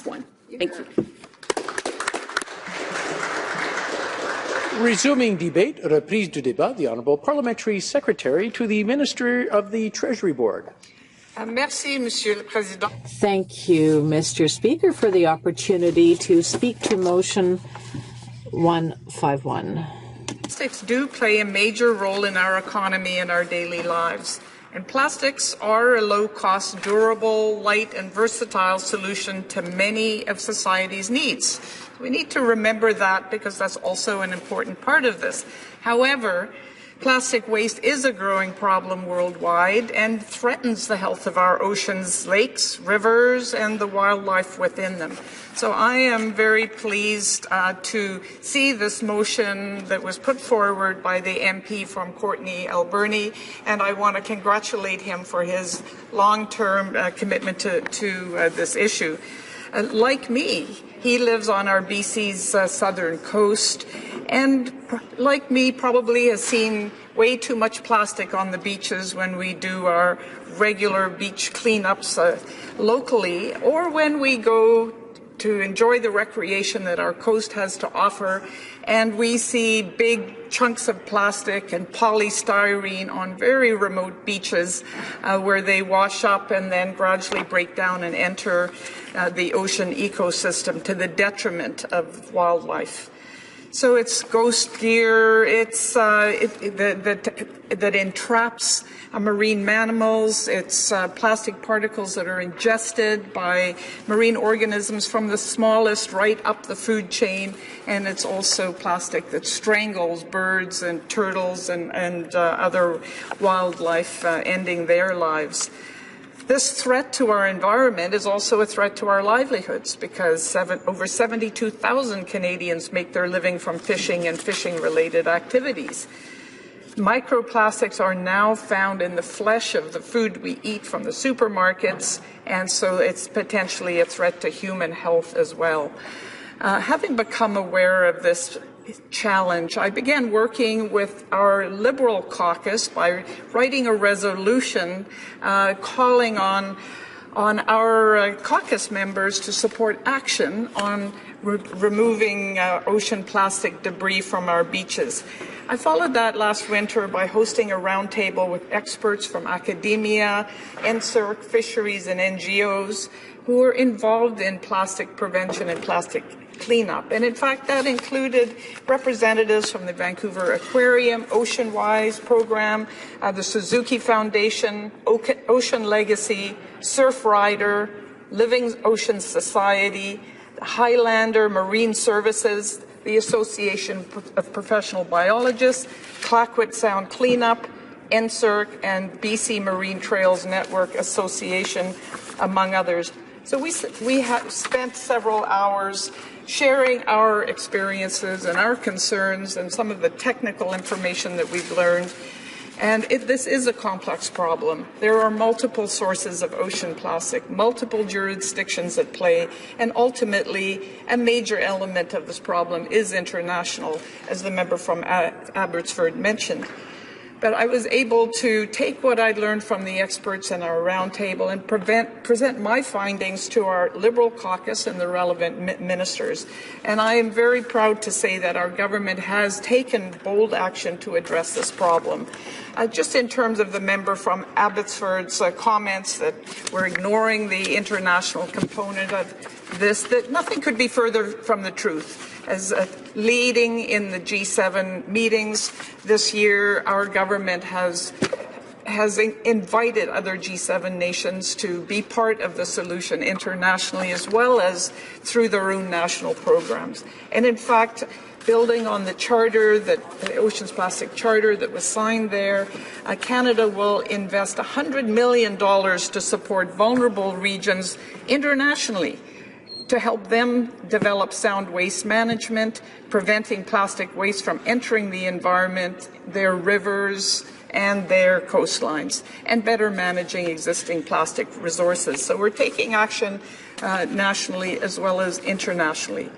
1151. Thank you. Resuming debate, reprise du débat, the Honourable Parliamentary Secretary to the Minister of the Treasury Board. Merci, Monsieur le Président. Thank you, Mr. Speaker, for the opportunity to speak to motion 151. Plastics do play a major role in our economy and our daily lives. And plastics are a low-cost, durable, light, and versatile solution to many of society's needs. We need to remember that because that's also an important part of this. However, plastic waste is a growing problem worldwide and threatens the health of our oceans, lakes, rivers, and the wildlife within them. So I am very pleased to see this motion that was put forward by the MP from Courtenay Alberni, and I want to congratulate him for his long-term commitment to this issue. Like me, he lives on our BC's southern coast, and like me, probably has seen way too much plastic on the beaches when we do our regular beach cleanups locally, or when we go to enjoy the recreation that our coast has to offer, and we see big chunks of plastic and polystyrene on very remote beaches where they wash up and then gradually break down and enter the ocean ecosystem to the detriment of wildlife. So it's ghost gear, it's that entraps marine mammals, it's plastic particles that are ingested by marine organisms from the smallest right up the food chain, and it's also plastic that strangles birds and turtles and other wildlife, ending their lives. This threat to our environment is also a threat to our livelihoods because over 72,000 Canadians make their living from fishing and fishing-related activities. Microplastics are now found in the flesh of the food we eat from the supermarkets, and so it's potentially a threat to human health as well. Having become aware of this challenge, I began working with our Liberal caucus by writing a resolution calling on our caucus members to support action on removing ocean plastic debris from our beaches. I followed that last winter by hosting a roundtable with experts from academia, NSERC, fisheries, and NGOs who were involved in plastic prevention and plastic cleanup. And in fact, that included representatives from the Vancouver Aquarium, Ocean Wise program, the Suzuki Foundation, Ocean Legacy, Surf Rider, Living Ocean Society, Highlander Marine Services, the Association of Professional Biologists, Clayoquot Sound Cleanup, NSERC, and BC Marine Trails Network Association, among others. So we have spent several hours sharing our experiences and our concerns and some of the technical information that we've learned. And this is a complex problem. There are multiple sources of ocean plastic, multiple jurisdictions at play, and ultimately a major element of this problem is international, as the member from Abbotsford mentioned. But I was able to take what I'd learned from the experts in our roundtable and present my findings to our Liberal caucus and the relevant ministers. And I am very proud to say that our government has taken bold action to address this problem. Just in terms of the member from Abbotsford's comments that we're ignoring the international component of this, that nothing could be further from the truth. As leading in the G7 meetings this year, our government has invited other G7 nations to be part of the solution internationally as well as through their own national programs. And in fact, building on the charter, the Oceans Plastic Charter that was signed there, Canada will invest $100 million to support vulnerable regions internationally to help them develop sound waste management, preventing plastic waste from entering the environment, their rivers, and their coastlines, and better managing existing plastic resources. So we're taking action nationally as well as internationally.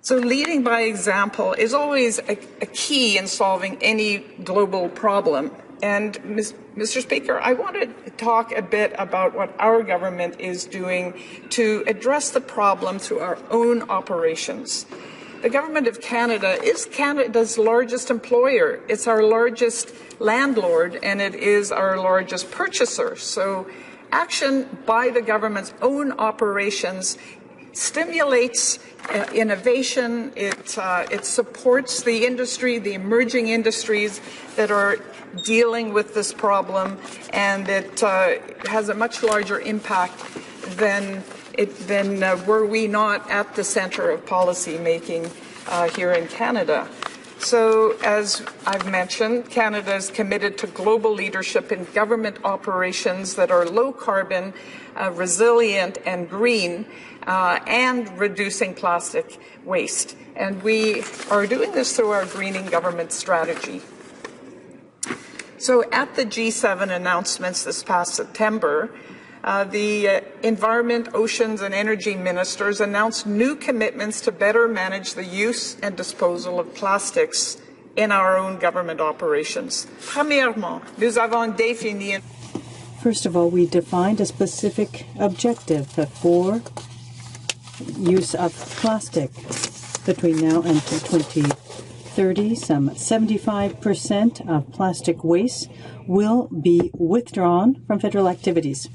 So leading by example is always a key in solving any global problem. And, Mr. Speaker, I want to talk a bit about what our government is doing to address the problem through our own operations. The Government of Canada is Canada's largest employer. It's our largest landlord, and it is our largest purchaser. So action by the government's own operations stimulates innovation. It supports the industry, the emerging industries that are dealing with this problem, and it has a much larger impact than were we not at the center of policy making here in Canada. So, as I've mentioned, Canada is committed to global leadership in government operations that are low carbon, resilient and green, and reducing plastic waste. And we are doing this through our greening government strategy. So at the G7 announcements this past September, the Environment, Oceans and Energy Ministers announced new commitments to better manage the use and disposal of plastics in our own government operations. Premièrement, nous avons défini. First of all, we defined a specific objective for use of plastic between now and 2030. Some 75% of plastic waste will be withdrawn from federal activities.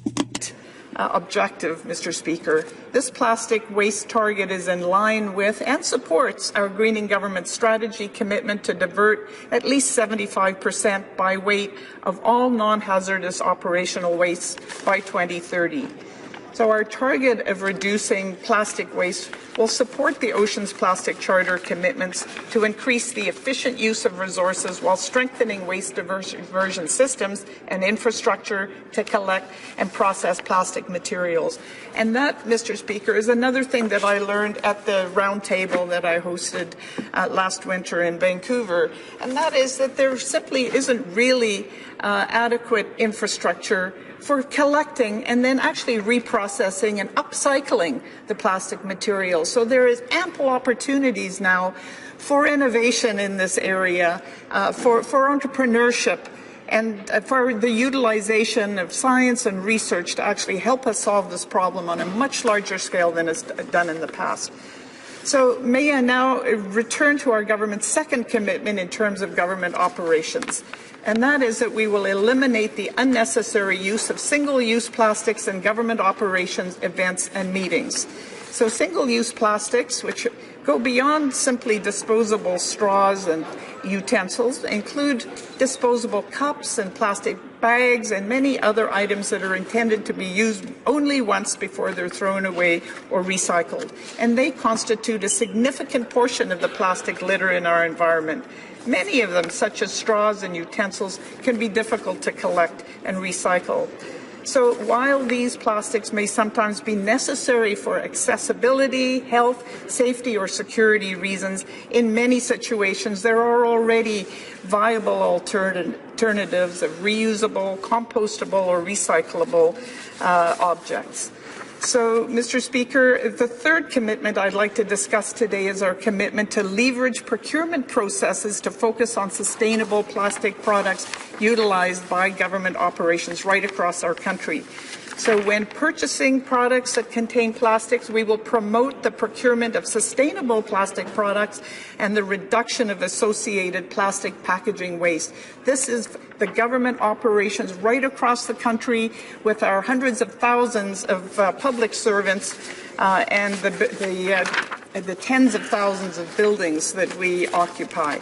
Objective, Mr. Speaker. This plastic waste target is in line with and supports our greening government strategy commitment to divert at least 75% by weight of all non-hazardous operational waste by 2030. So our target of reducing plastic waste will support the Oceans Plastic Charter commitments to increase the efficient use of resources while strengthening waste diversion systems and infrastructure to collect and process plastic materials. And that, Mr. Speaker, is another thing that I learned at the roundtable that I hosted last winter in Vancouver, and that is that there simply isn't really adequate infrastructure for collecting and then actually reprocessing and upcycling the plastic material. So there is ample opportunities now for innovation in this area, for entrepreneurship, and for the utilization of science and research to actually help us solve this problem on a much larger scale than is done in the past. So may I now return to our government's second commitment in terms of government operations, and that is that we will eliminate the unnecessary use of single-use plastics in government operations, events and meetings. So single-use plastics, which go beyond simply disposable straws and utensils, include disposable cups and plastic bags and many other items that are intended to be used only once before they're thrown away or recycled. And they constitute a significant portion of the plastic litter in our environment. Many of them, such as straws and utensils, can be difficult to collect and recycle. So while these plastics may sometimes be necessary for accessibility, health, safety, or security reasons, in many situations there are already viable alternatives of reusable, compostable, or recyclable objects. So, Mr. Speaker, the third commitment I'd like to discuss today is our commitment to leverage procurement processes to focus on sustainable plastic products utilized by government operations right across our country. So when purchasing products that contain plastics, we will promote the procurement of sustainable plastic products and the reduction of associated plastic packaging waste. This is the government operations right across the country with our hundreds of thousands of public servants and the tens of thousands of buildings that we occupy.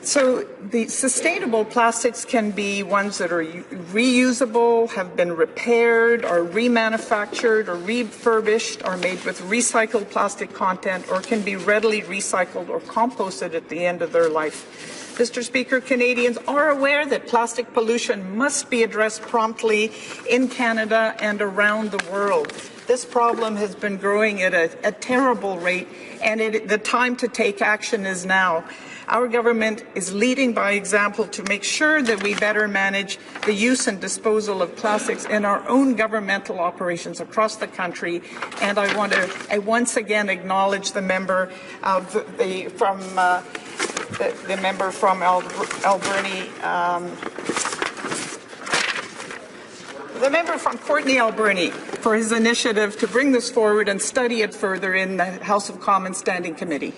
So the sustainable plastics can be ones that are reusable, have been repaired, or remanufactured, or refurbished, or made with recycled plastic content, or can be readily recycled or composted at the end of their life. Mr. Speaker, Canadians are aware that plastic pollution must be addressed promptly in Canada and around the world. This problem has been growing at a terrible rate, and the time to take action is now. Our government is leading by example to make sure that we better manage the use and disposal of plastics in our own governmental operations across the country. And I want to once again acknowledge the member from the member from Alberni, the member from Courtenay Alberni, for his initiative to bring this forward and study it further in the House of Commons Standing Committee.